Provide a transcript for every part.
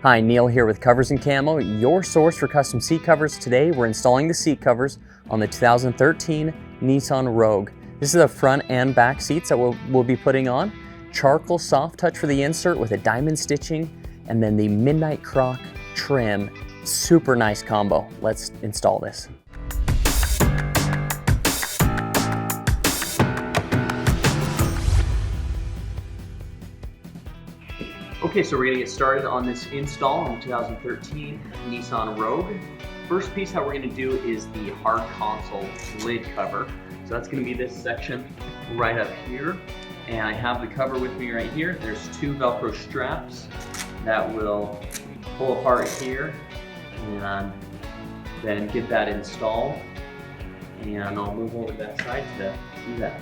Hi, Neil here with Covers Camo, your source for custom seat covers. Today we're installing the seat covers on the 2013 Nissan Rogue. This is the front and back seats that we'll be putting on. Charcoal soft touch for the insert with a diamond stitching, and then the midnight croc trim. Super nice combo. Let's install this. Okay, so we're gonna get started on this install on the 2013 Nissan Rogue. First piece that we're gonna do is the hard console lid cover. So that's gonna be this section right up here. And I have the cover with me right here. There's two Velcro straps that will pull apart here and then get that installed. And I'll move over to that side to see that.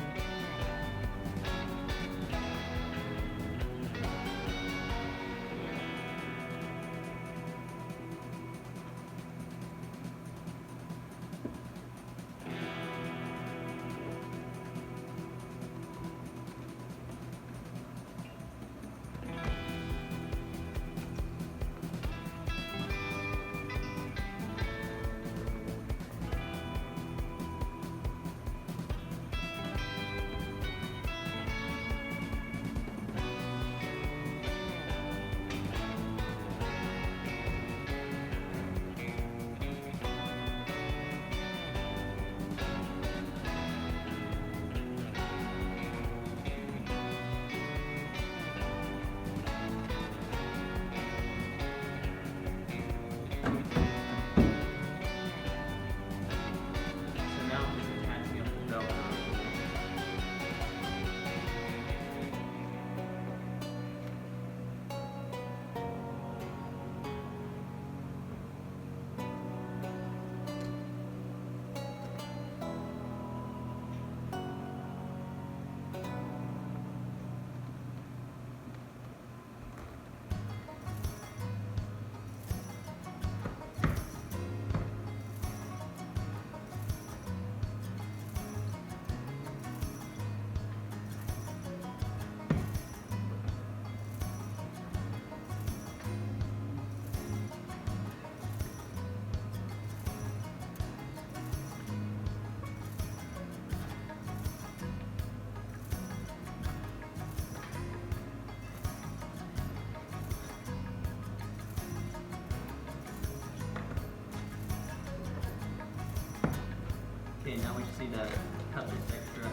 Okay, now we see that cut this extra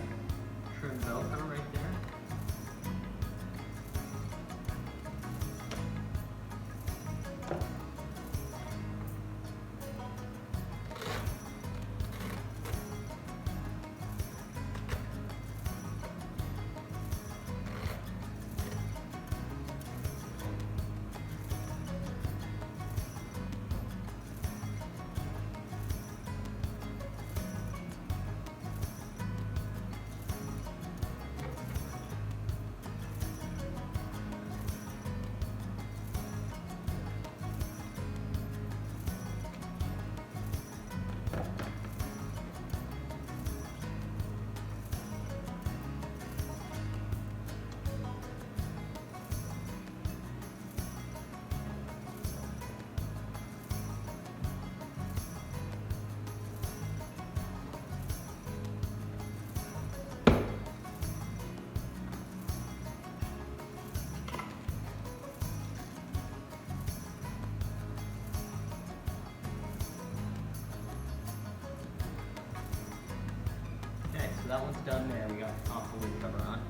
trim Velcro right there. That one's done there. We got the console lid cover on.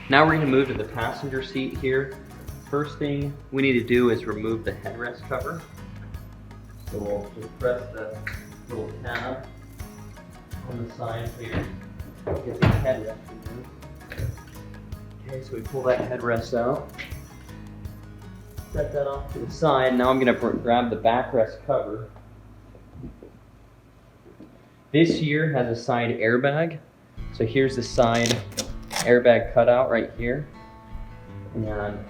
Now we're going to move to the passenger seat here. First thing we need to do is remove the headrest cover. So we'll just press the little tab on the side here. Get the headrest removed. Okay, so we pull that headrest out. Set that off to the side. Now I'm going to grab the backrest cover. This here has a side airbag. So here's the side airbag cutout right here. And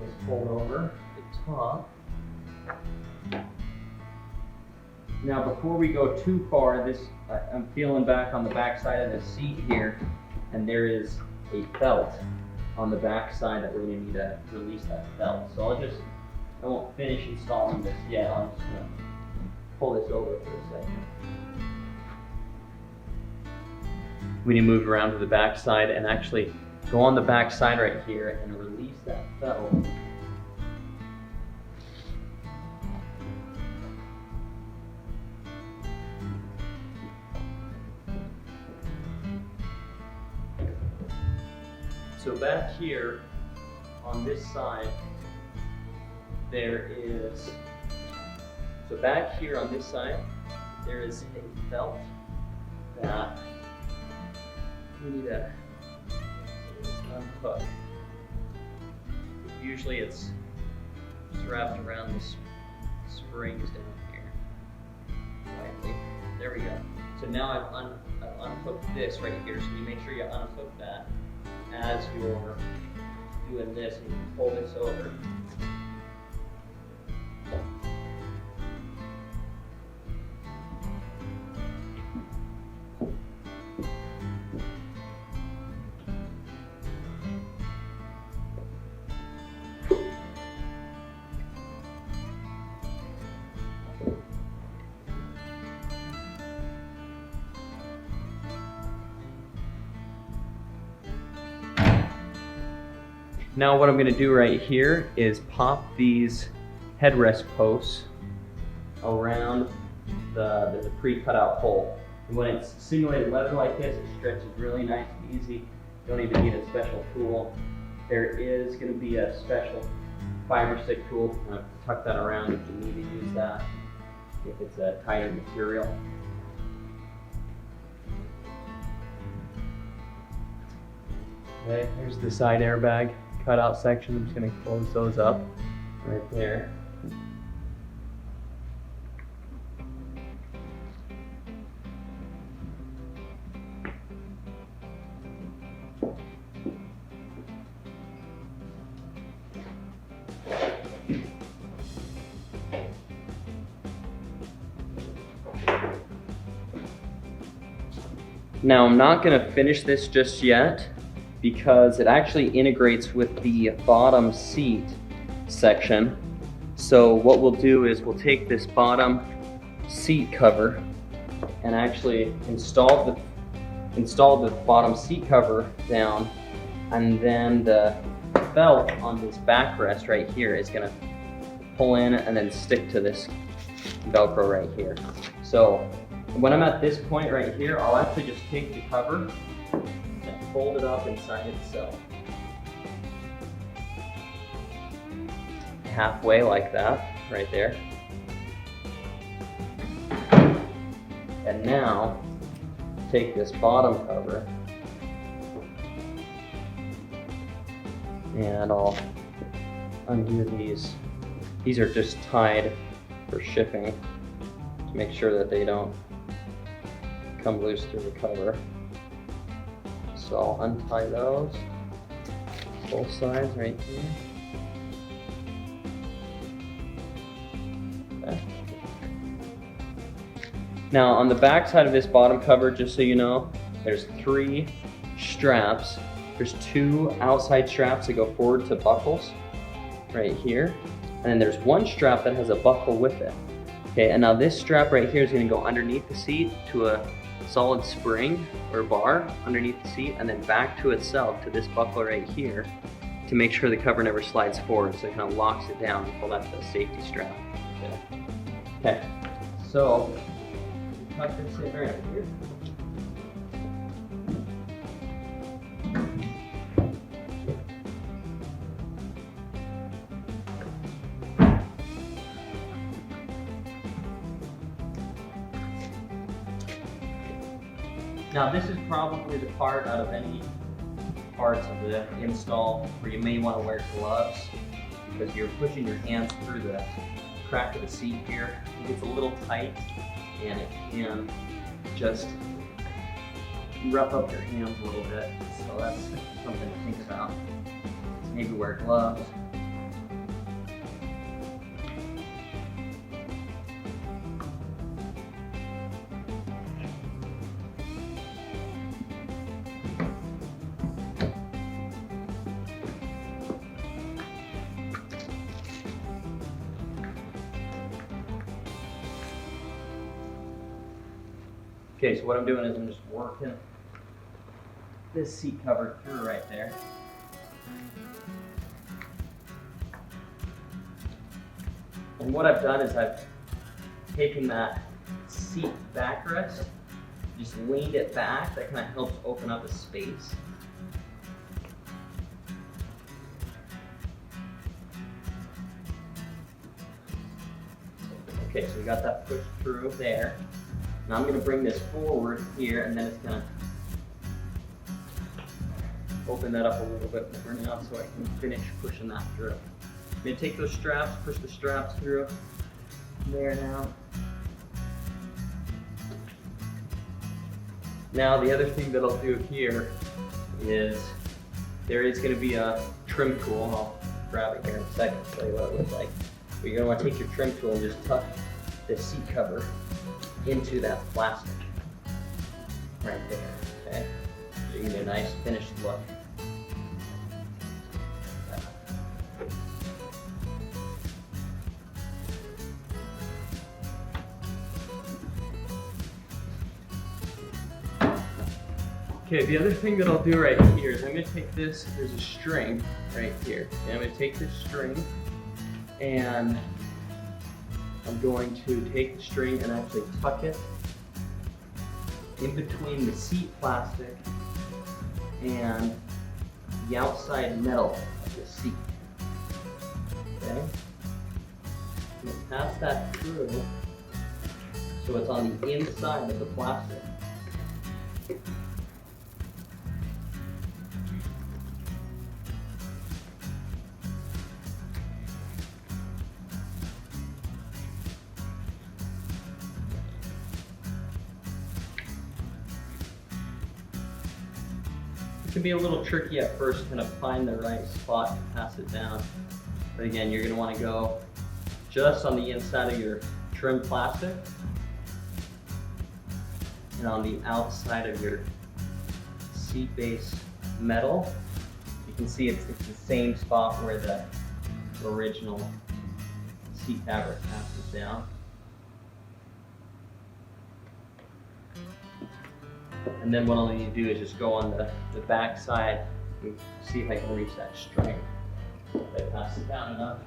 just pull over the top. Now before we go too far, I'm feeling back on the back side of the seat here, and there is a belt on the back side that we're going to need to release that felt. So I won't finish installing this yet. I'm just going to pull this over for a second. We need to move around to the back side and actually go on the back side right here and release that felt. So back here on this side, there is a felt that we need to unhook. Usually it's wrapped around the springs down here. Lightly. There we go. So now I've unhooked this right here, so you make sure you unhook that as you're doing this, and you can pull this over. Now what I'm going to do right here is pop these headrest posts around the pre-cut out hole. And when it's simulated leather like this, it stretches really nice and easy. You don't even need a special tool. There is going to be a special fiber stick tool to kind of tuck that around if you need to use that, if it's a tighter material. Okay, here's the side airbag cutout section. I'm just going to close those up right there. Now I'm not going to finish this just yet, because it actually integrates with the bottom seat section. So what we'll do is we'll take this bottom seat cover and actually install the bottom seat cover down, and then the felt on this backrest right here is going to pull in and then stick to this Velcro right here. So when I'm at this point right here, I'll actually just take the cover and fold it up inside itself. Halfway like that, right there. And now, take this bottom cover and I'll undo these. These are just tied for shipping to make sure that they don't come loose through the cover. So I'll untie those, both sides right here. Okay. Now on the back side of this bottom cover, just so you know, there's 3 straps. There's 2 outside straps that go forward to buckles right here. And then there's 1 strap that has a buckle with it. Okay, and now this strap right here is going to go underneath the seat to a solid spring or bar underneath the seat, and then back to itself to this buckle right here to make sure the cover never slides forward, so it kind of locks it down and pull that to the safety strap. Okay, so tuck this in right here. Now this is probably the part out of any parts of the install where you may want to wear gloves, because you're pushing your hands through the crack of the seat here. It gets a little tight and it can just rough up your hands a little bit. So that's something to think about. Maybe wear gloves. Okay, so what I'm doing is I'm just working this seat cover through right there. And what I've done is I've taken that seat backrest, just leaned it back. That kind of helps open up a space. Okay, so we got that pushed through there. Now I'm going to bring this forward here, and then it's going to open that up a little bit more now so I can finish pushing that through. I'm going to take those straps, push the straps through there now. Now the other thing that I'll do here is there is going to be a trim tool. I'll grab it here in a second to show you what it looks like. But you're going to want to take your trim tool and just tuck the seat cover into that plastic right there, okay? So you get a nice finished look. Okay, the other thing that I'll do right here is I'm going to take this, there's a string right here. And I'm going to take this string and I'm going to take the string and actually tuck it in between the seat plastic and the outside metal of the seat. Okay? I'm going to pass that through so it's on the inside of the plastic. It can be a little tricky at first to kind of find the right spot to pass it down. But again, you're going to want to go just on the inside of your trim plastic and on the outside of your seat base metal. You can see it's the same spot where the original seat fabric passes down. And then what I'll need to do is just go on the back side and see if I can reach that string. If I pass it down enough.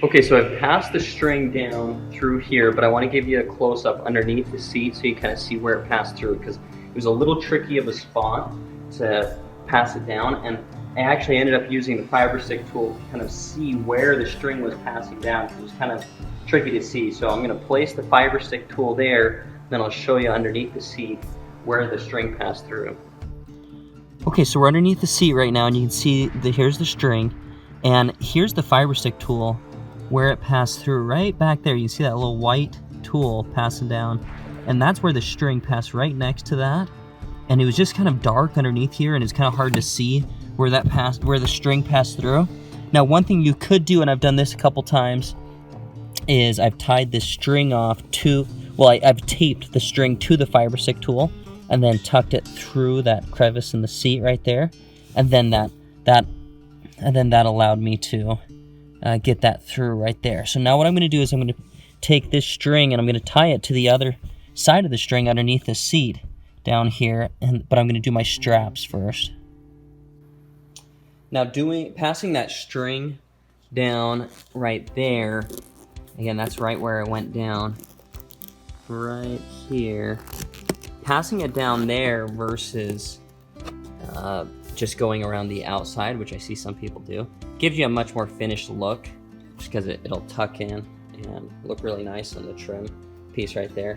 Okay, so I've passed the string down through here, but I want to give you a close-up underneath the seat so you kind of see where it passed through, because it was a little tricky of a spot to pass it down, and I actually ended up using the fiber stick tool to kind of see where the string was passing down. It was kind of tricky to see, so I'm going to place the fiber stick tool there, then I'll show you underneath the seat where the string passed through. Okay, so we're underneath the seat right now, and you can see here's the string, and here's the fiber stick tool where it passed through. Right back there, you can see that little white tool passing down, and that's where the string passed, right next to that. And it was just kind of dark underneath here, and it's kind of hard to see where the string passed through. Now, one thing you could do, and I've done this a couple times, is I've tied this string off to, I've taped the string to the fiber stick tool and then tucked it through that crevice in the seat right there, and then that allowed me to get that through right there. So now what I'm going to do is I'm going to take this string and I'm going to tie it to the other side of the string underneath the seat down here, but I'm going to do my straps first. Now passing that string down right there, again, that's right where it went down, right here. Passing it down there versus just going around the outside, which I see some people do, gives you a much more finished look, just because it'll tuck in and look really nice on the trim piece right there.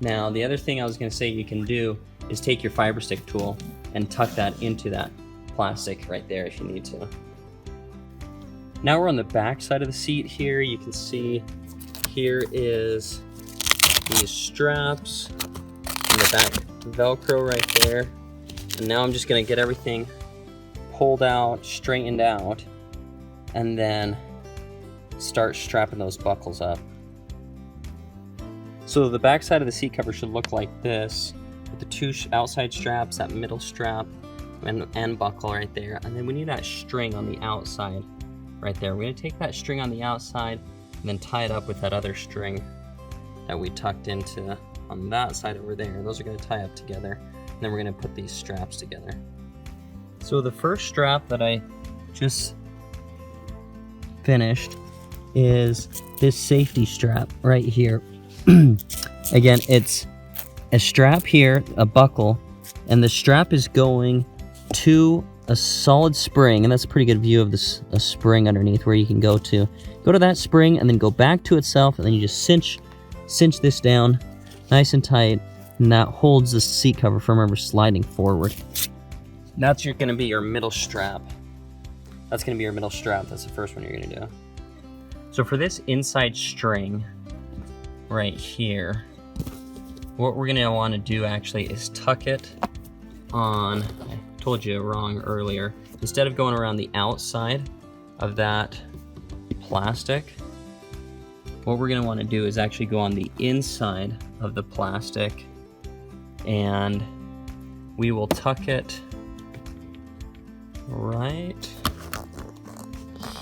Now, the other thing I was going to say you can do is take your fiber stick tool and tuck that into that plastic right there if you need to. Now we're on the back side of the seat here. You can see here is these straps and the back Velcro right there. And now I'm just going to get everything pulled out, straightened out, and then start strapping those buckles up. So the back side of the seat cover should look like this, with the two outside straps, that middle strap, and buckle right there. And then we need that string on the outside right there. We're going to take that string on the outside and then tie it up with that other string that we tucked into on that side over there. Those are going to tie up together, and then we're going to put these straps together. So the first strap that I just finished is this safety strap right here. Again, it's a strap here, a buckle, and the strap is going to a solid spring, and that's a pretty good view of this, a spring underneath where you can go to that spring and then go back to itself, and then you just cinch this down nice and tight, and that holds the seat cover from ever sliding forward. That's going to be your middle strap. That's going to be your middle strap. That's the first one you're going to do. So for this inside string right here, what we're going to want to do actually is tuck it on, I told you wrong earlier, instead of going around the outside of that plastic, what we're going to want to do is actually go on the inside of the plastic, and we will tuck it right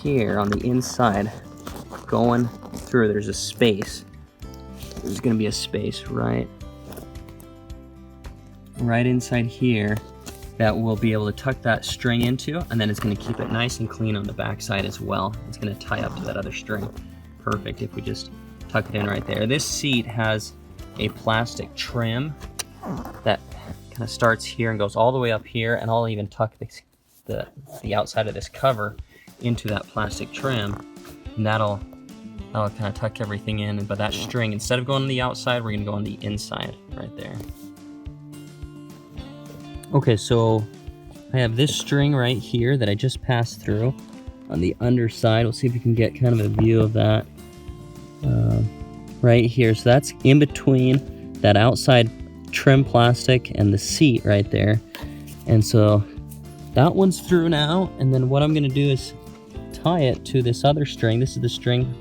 here on the inside, going through. There's a space. There's going to be a space right inside here that we'll be able to tuck that string into, and then it's going to keep it nice and clean on the back side as well. It's going to tie up to that other string. Perfect if we just tuck it in right there. This seat has a plastic trim that kind of starts here and goes all the way up here, and I'll even tuck the outside of this cover into that plastic trim, and that'll kind of tuck everything in. But that string, instead of going on the outside, we're going to go on the inside right there. Okay, so I have this string right here that I just passed through on the underside. We'll see if we can get kind of a view of that right here. So that's in between that outside trim plastic and the seat right there. And so that one's through now, and then what I'm going to do is tie it to this other string. This is the string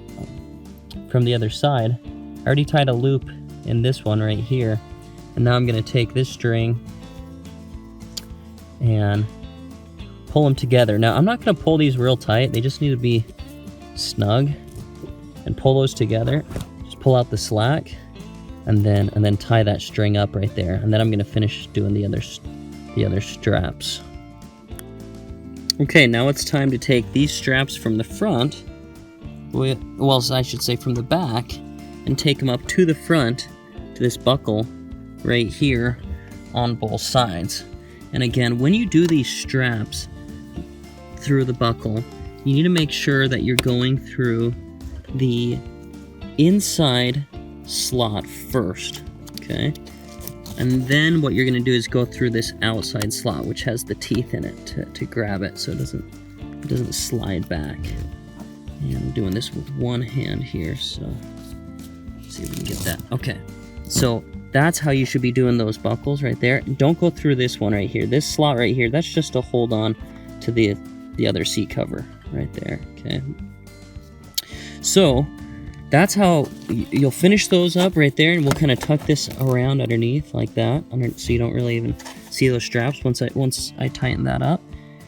from the other side. I already tied a loop in this one right here, and now I'm going to take this string and pull them together. Now I'm not going to pull these real tight, they just need to be snug, and pull those together. Just pull out the slack and then tie that string up right there, and then I'm going to finish doing the other straps. Okay, now it's time to take these straps from the front well, I should say from the back, and take them up to the front to this buckle right here on both sides. And again, when you do these straps through the buckle, you need to make sure that you're going through the inside slot first, okay? And then what you're gonna do is go through this outside slot, which has the teeth in it to grab it so it doesn't slide back. And I'm doing this with one hand here, so let's see if we can get that. Okay, so that's how you should be doing those buckles right there. Don't go through this one right here. This slot right here, that's just to hold on to the other seat cover right there, okay? So that's how you'll finish those up right there, and we'll kind of tuck this around underneath like that, so you don't really even see those straps once I tighten that up.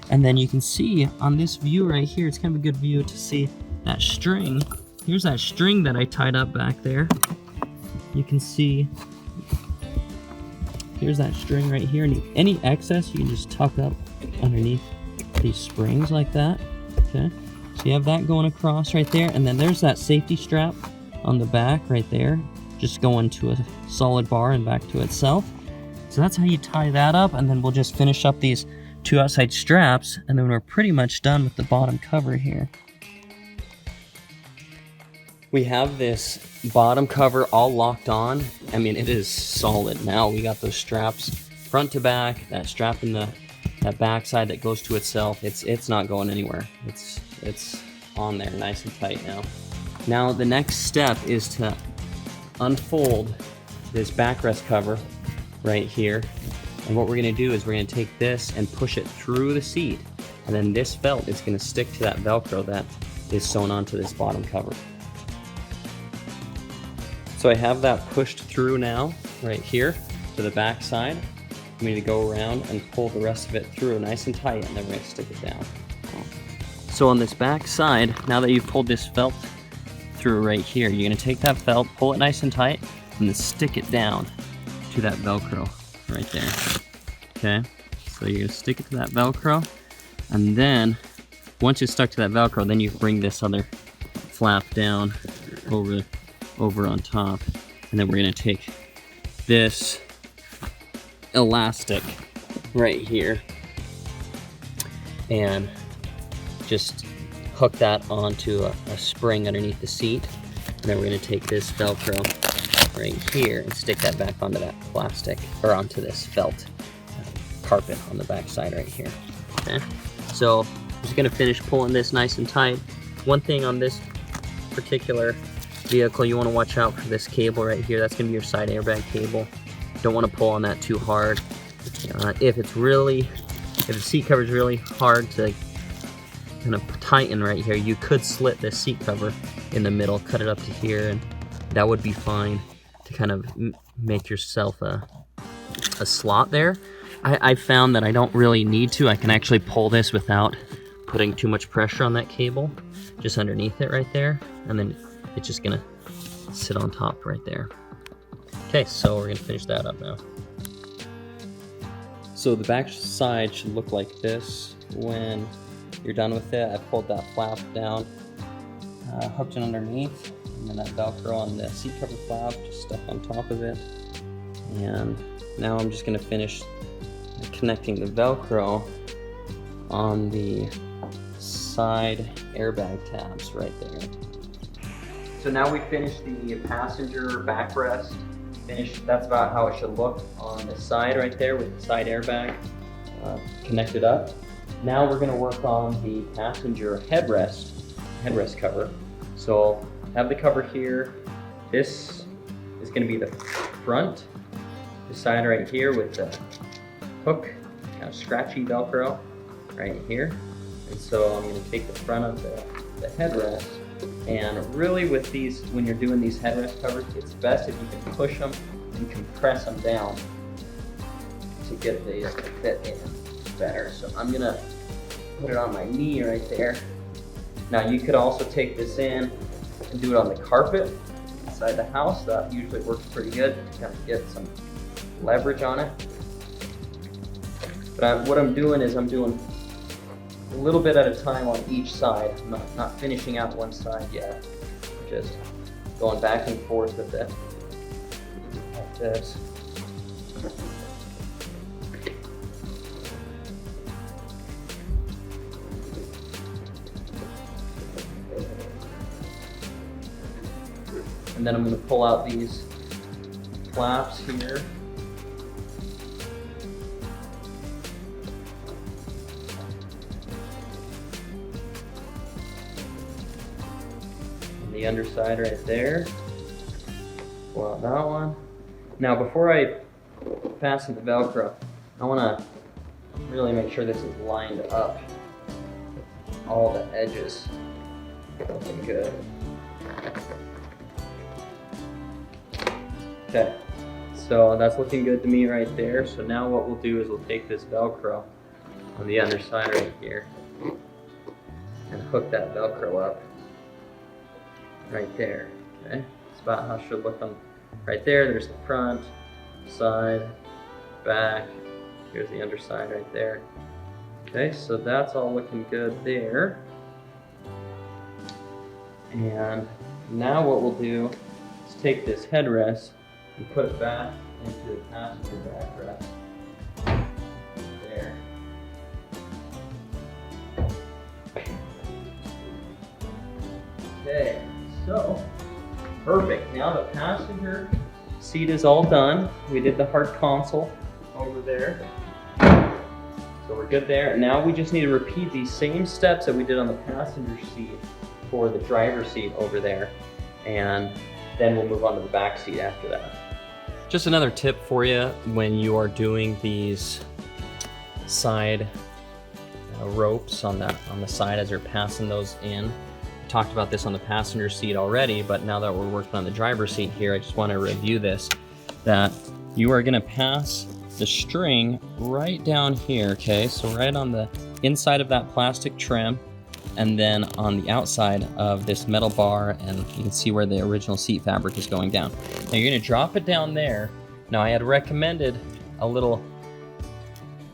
And then you can see on this view right here, it's kind of a good view to see that string. Here's that string that I tied up back there. You can see, here's that string right here, and any excess you can just tuck up underneath these springs like that, okay? So you have that going across right there, and then there's that safety strap on the back right there, just going to a solid bar and back to itself. So that's how you tie that up, and then we'll just finish up these two outside straps, and then we're pretty much done with the bottom cover here. We have this bottom cover all locked on. I mean, it is solid now. We got those straps front to back, that strap in that back side that goes to itself. It's not going anywhere. It's on there nice and tight now. Now the next step is to unfold this backrest cover right here. And what we're gonna do is we're gonna take this and push it through the seat. And then this felt is gonna stick to that Velcro that is sewn onto this bottom cover. So I have that pushed through now, right here, to the back side. I'm gonna go around and pull the rest of it through nice and tight, and then we're gonna stick it down. So on this back side, now that you've pulled this felt through right here, you're gonna take that felt, pull it nice and tight, and then stick it down to that Velcro right there, okay? So you're gonna stick it to that Velcro, and then once it's stuck to that Velcro, then you bring this other flap down over on top, and then we're gonna take this elastic right here and just hook that onto a spring underneath the seat, and then we're gonna take this Velcro right here and stick that back onto that plastic, or onto this felt carpet on the back side right here, okay? So I'm just gonna finish pulling this nice and tight. One thing on this particular vehicle, you wanna watch out for this cable right here. That's gonna be your side airbag cable. Don't wanna pull on that too hard. If the seat cover is really hard to kind of tighten right here, you could slit this seat cover in the middle, cut it up to here, and that would be fine to kind of make yourself a slot there. I found that I don't really need to. I can actually pull this without putting too much pressure on that cable, just underneath it right there, and then it's just gonna sit on top right there. Okay, so we're gonna finish that up now. So the back side should look like this when you're done with it. I pulled that flap down, hooked it underneath, and then that Velcro on the seat cover flap just stuck on top of it. And now I'm just gonna finish connecting the Velcro on the side airbag tabs right there. So now we finished the passenger backrest. That's about how it should look on the side right there with the side airbag connected up. Now we're gonna work on the passenger headrest cover. So have the cover here. This is gonna be the front, the side right here with the hook, kind of scratchy Velcro right here. And so I'm gonna take the front of the headrest, and really with these, when you're doing these headrest covers, it's best if you can push them and compress them down to get the fit in better. So I'm gonna put it on my knee right there. Now you could also take this in and do it on the carpet inside the house. That usually works pretty good to kind of get some leverage on it. But what I'm doing is I'm doing a little bit at a time on each side. I'm not finishing out one side yet. Just going back and forth with it, like this. And then I'm going to pull out these flaps here. And the underside right there. Pull out that one. Now before I fasten the Velcro, I want to really make sure this is lined up. All the edges. Looking good. Okay, so that's looking good to me right there. So now what we'll do is we'll take this Velcro on the underside right here and hook that Velcro up right there. Okay, it's about how it should look on right there. There's the front, side, back. Here's the underside right there. Okay, so that's all looking good there. And now what we'll do is take this headrest and put it back into the passenger backrest. There. Okay, so perfect. Now the passenger seat is all done. We did the hard console over there. So we're good there. Now we just need to repeat these same steps that we did on the passenger seat for the driver's seat over there. And then we'll move on to the back seat after that. Just another tip for you when you are doing these side ropes on the side as you're passing those in. I talked about this on the passenger seat already, but now that we're working on the driver's seat here, I just want to review this, that you are going to pass the string right down here, okay? So right on the inside of that plastic trim, and then on the outside of this metal bar, and you can see where the original seat fabric is going down. Now you're gonna drop it down there. Now I had recommended a little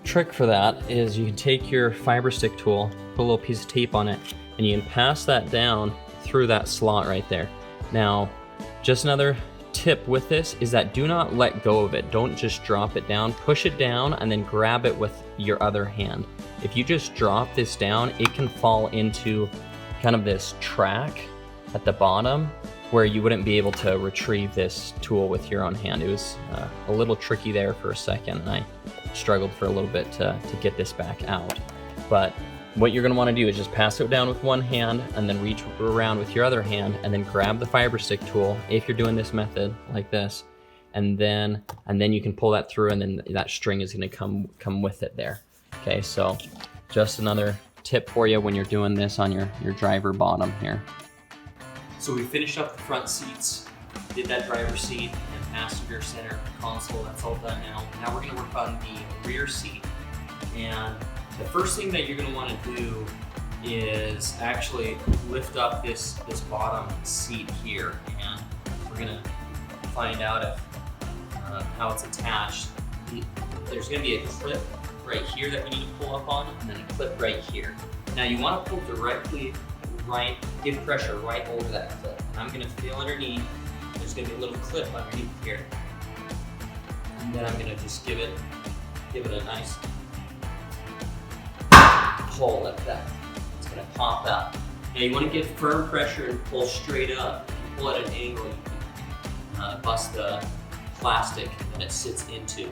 trick for that is you can take your fiber stick tool, put a little piece of tape on it, and you can pass that down through that slot right there. Now, just another tip with this is that do not let go of it. Don't just drop it down, push it down, and then grab it with your other hand. If you just drop this down, it can fall into kind of this track at the bottom where you wouldn't be able to retrieve this tool with your own hand. It was a little tricky there for a second, and I struggled for a little bit to get this back out. But what you're gonna wanna do is just pass it down with one hand and then reach around with your other hand and then grab the fiber stick tool if you're doing this method like this, and then you can pull that through, and then that string is gonna come with it there. Okay, so just another tip for you when you're doing this on your driver bottom here. So we finished up the front seats, did that driver seat and passenger center console, that's all done now. Now we're gonna work on the rear seat. And the first thing that you're gonna wanna do is actually lift up this bottom seat here. And we're gonna find out how it's attached. There's gonna be a clip right here that we need to pull up on, and then a clip right here. Now you want to pull directly right, give pressure right over that clip. And I'm going to feel underneath. There's going to be a little clip underneath here. And then I'm going to just give it a nice pull like that. It's going to pop out. Now you want to get firm pressure and pull straight up. If you pull at an angle, you can bust the plastic that it sits into.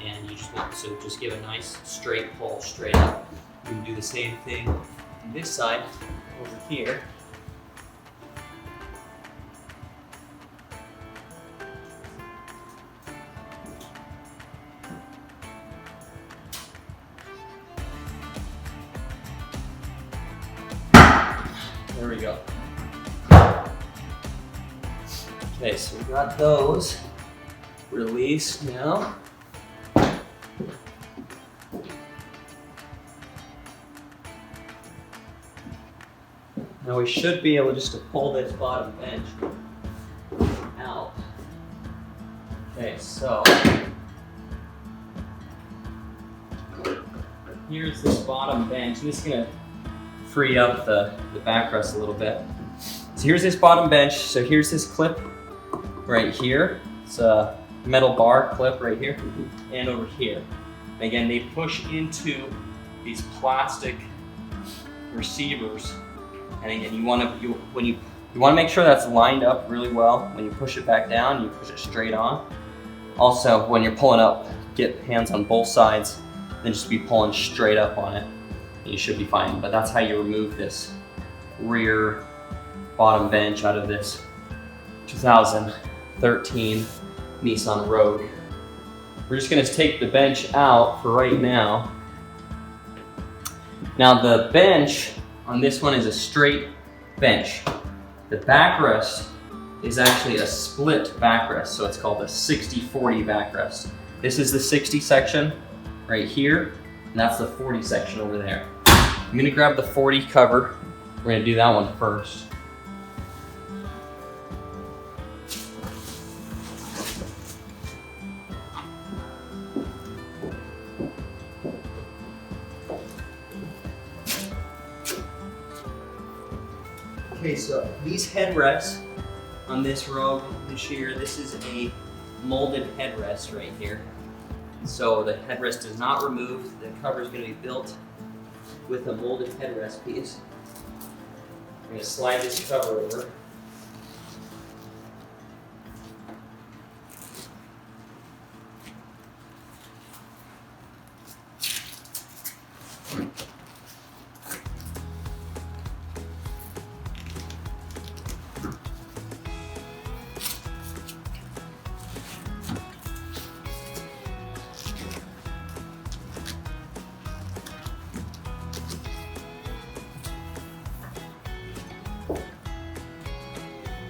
And you just give a nice straight pull straight up. You can do the same thing on this side over here. There we go. Okay, so we got those released now. Now we should be able just to pull this bottom bench out. Okay, so here's this bottom bench. This is gonna free up the backrest a little bit. So here's this bottom bench. So here's this clip right here. It's a metal bar clip right here and over here. And again, they push into these plastic receivers. And again, you want to make sure that's lined up really well. When you push it back down, you push it straight on. Also, when you're pulling up, get hands on both sides, then just be pulling straight up on it. You should be fine. But that's how you remove this rear bottom bench out of this 2013 Nissan Rogue. We're just going to take the bench out for right now. Now the bench on this one is a straight bench. The backrest is actually a split backrest, so it's called a 60-40 backrest. This is the 60 section right here, and that's the 40 section over there. I'm gonna grab the 40 cover. We're gonna do that one first. Okay, so these headrests on this Rogue this year, this is a molded headrest right here. So the headrest is not removed. The cover is going to be built with a molded headrest piece. I'm going to slide this cover over.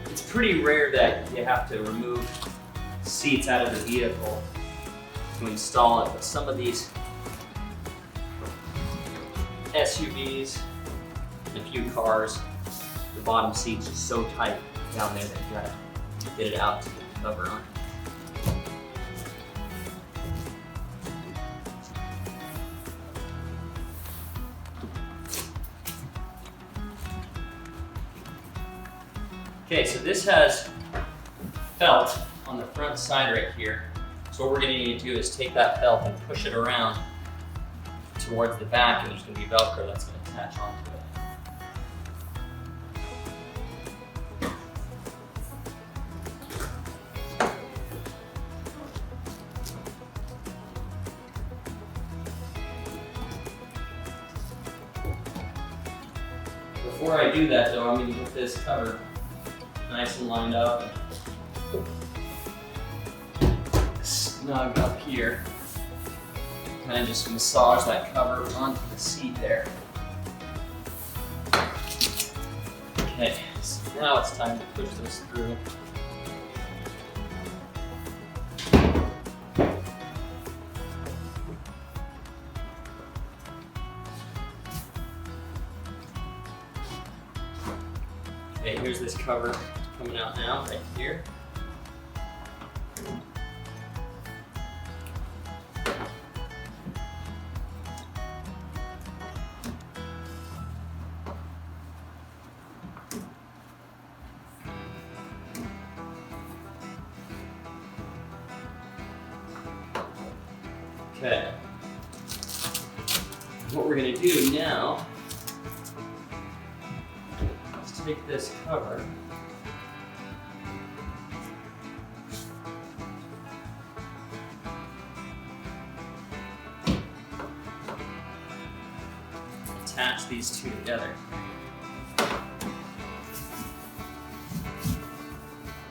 It's pretty rare that you have to remove seats out of the vehicle to install it, but some of these SUVs and a few cars, the bottom seat's just so tight down there that you gotta get it out to get the cover on. Okay, so this has felt on the front side right here. So what we're going to need to do is take that felt and push it around towards the back, and there's going to be Velcro that's going to attach onto it. Before I do that though, I'm going to get this cover nice and lined up and snug up here. Kind of just massage that cover onto the seat there. Okay, so now it's time to push this through. Okay, here's this cover coming out now, right here. Okay. What we're going to do now is take this cover attach these two together.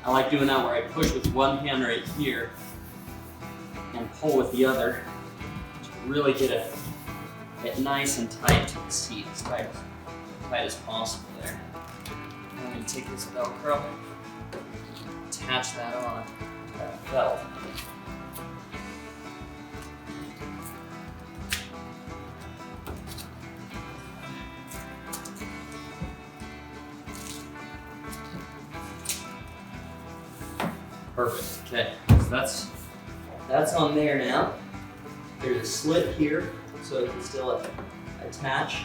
I like doing that where I push with one hand right here and pull with the other to really get it nice and tight to the seat, as tight as possible there. And I'm going to take this Velcro, attach that on to that belt. Perfect. Okay, so that's on there now. There's a slit here so it can still attach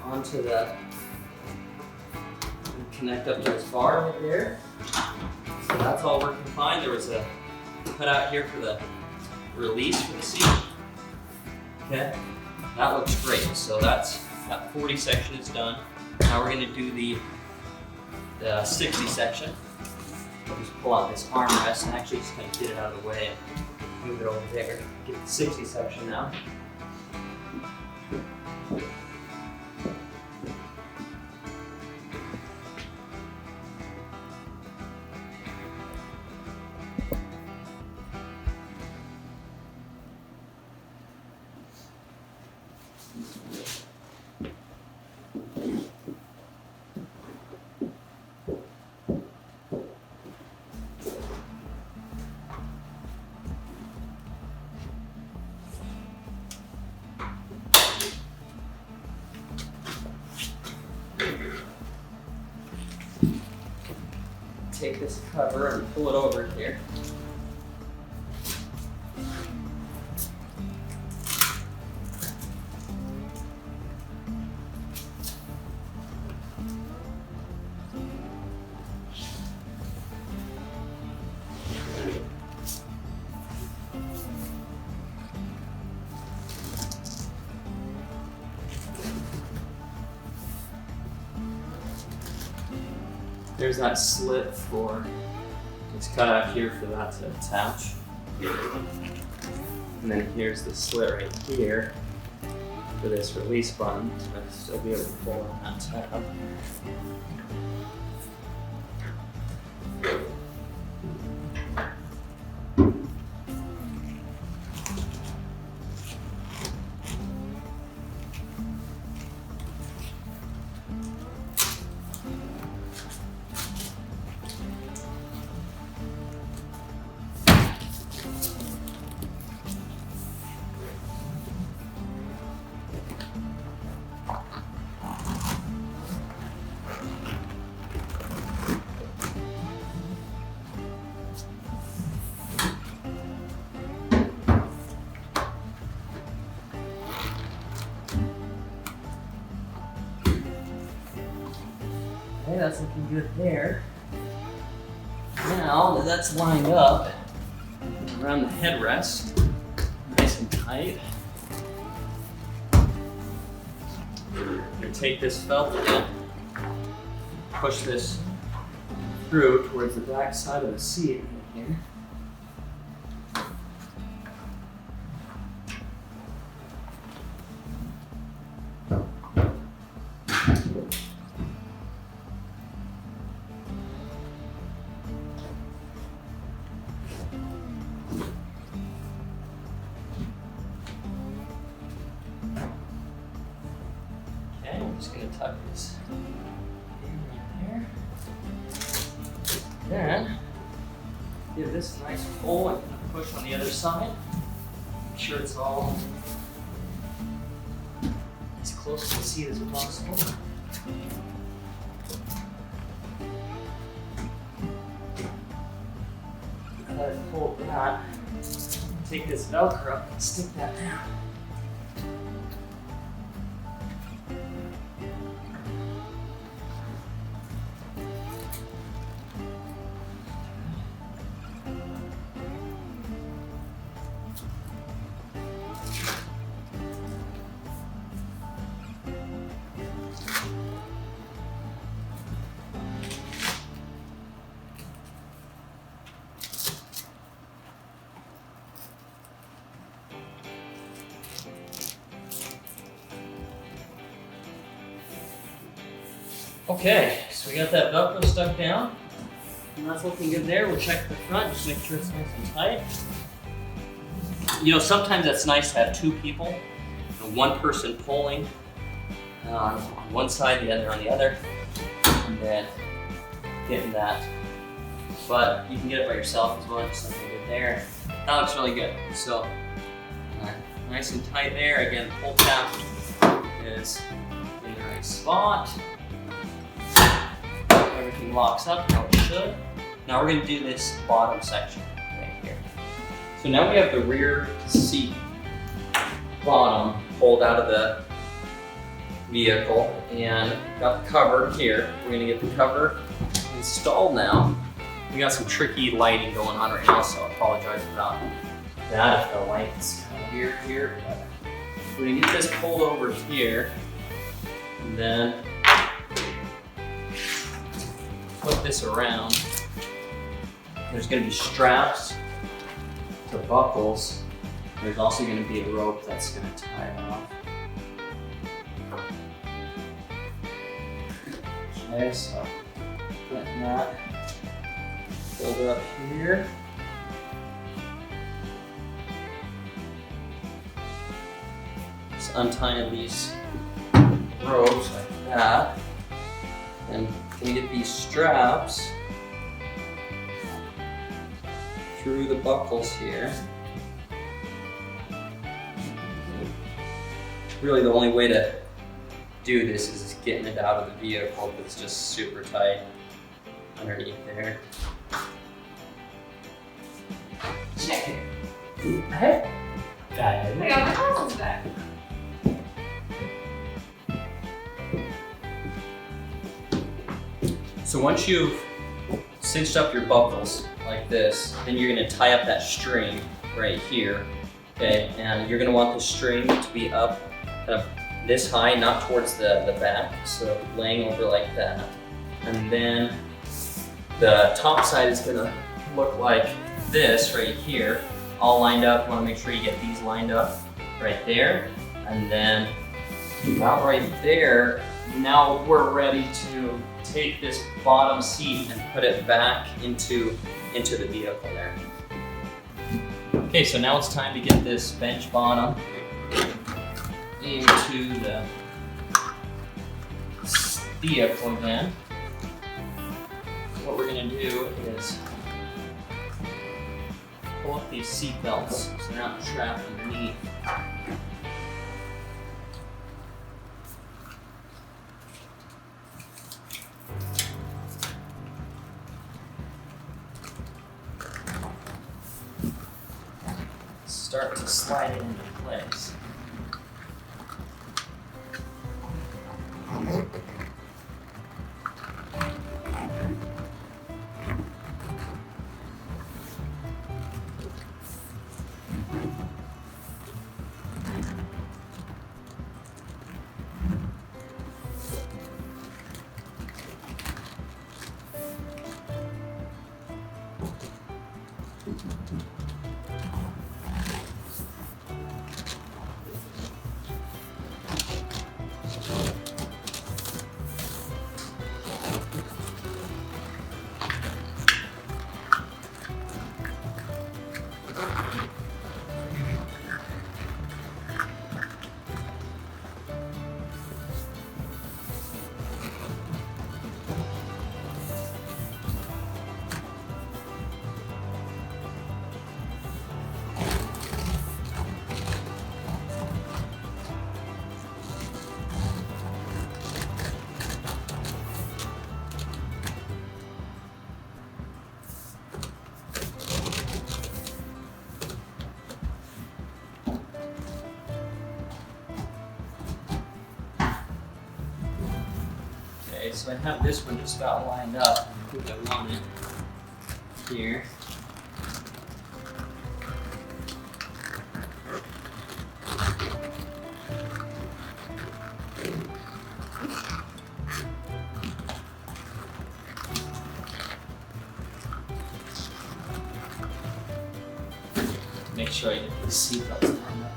onto the, and connect up to this bar right there. So that's all working fine. There was a cutout here for the release for the seat. Okay, that looks great. So that 40 section is done. Now we're going to do the 60 section. I'll just pull out this armrest and actually just kind of get it out of the way and move it over there. Get the 60 section now. Take this cover and pull it over here. There's that slit for, it's cut out here for that to attach. And then here's the slit right here for this release button to still be able to pull on that tab. Okay, that's looking good there. Now that that's lined up around the headrest, nice and tight, you take this felt again, push this through towards the back side of the seat right here. I'm just going to tuck this in right there. Then, give this a nice pull and push on the other side. Make sure it's all as close to the seat as possible. Pull that. Take this Velcro and stick that down. Okay, so we got that Velcro stuck down, and that's looking good there. We'll check the front, just make sure it's nice and tight. You know, sometimes it's nice to have two people, one person pulling on one side, the other on the other, and then getting that. But you can get it by yourself as well, just looking good there. That looks really good. So, nice and tight there. Again, pull tab is in the right spot. Everything locks up how it should. Now we're going to do this bottom section right here. So now we have the rear seat bottom pulled out of the vehicle and got the cover here. We're gonna get the cover installed now. We got some tricky lighting going on right now, so I apologize about that if the light's kind of weird here. But we're gonna get this pulled over here and then flip this around. There's gonna be straps to buckles. There's also gonna be a rope that's gonna tie it off. Okay, so putting that pulled up here. Just untying these ropes like that. And we get these straps through the buckles here. Really the only way to do this is getting it out of the vehicle, but it's just super tight underneath there. Check it. Hey. I got my glasses back. So once you've cinched up your buckles like this, then you're gonna tie up that string right here, okay? And you're gonna want the string to be up kind of this high, not towards the back, so laying over like that. And then the top side is gonna look like this right here, all lined up. You wanna make sure you get these lined up right there. And then about right there, now we're ready to take this bottom seat and put it back into the vehicle there. Okay, so now it's time to get this bench bottom into the vehicle again. What we're gonna do is pull up these seat belts so they're not trapped underneath. Start to slide it into place. Okay, so I have this one just about lined up. I think I want it here. Make sure I get these seatbelts lined up.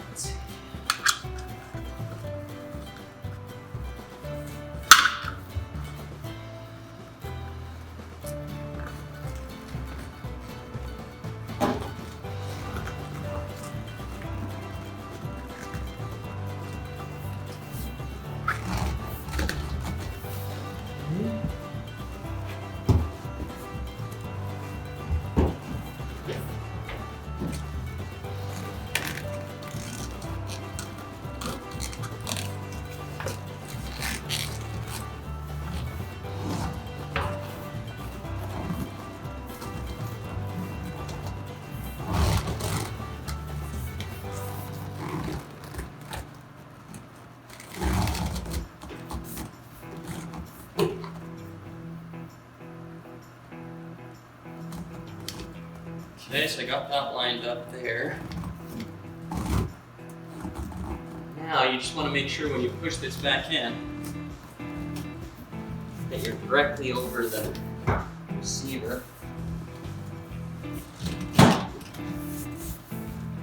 Let's see. Okay, so I got that lined up there. Now you just want to make sure when you push this back in that you're directly over the receiver.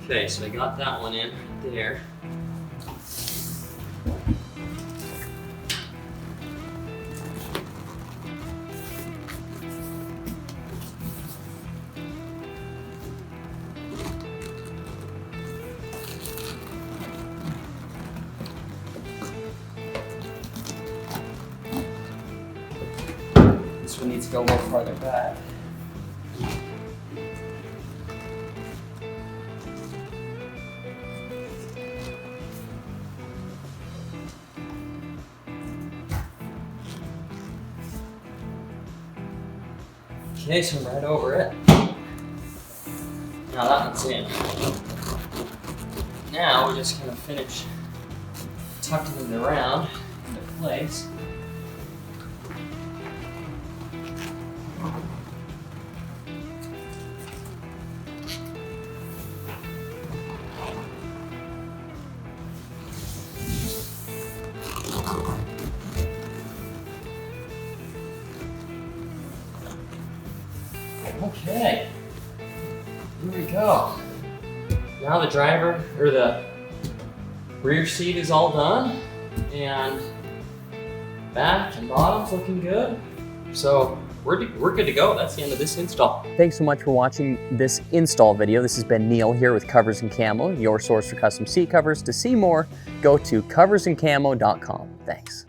Okay, so I got that one in there. This one needs to go a little farther back. Okay, so I'm right over it. Now that one's in. Now we're just gonna finish tucking it around into place. Okay, here we go. Now the driver, or the rear seat is all done, and back and bottom's looking good. So we're good to go. That's the end of this install. Thanks so much for watching this install video. This has been Neil here with Covers Camo, your source for custom seat covers. To see more, go to coversandcamo.com. Thanks.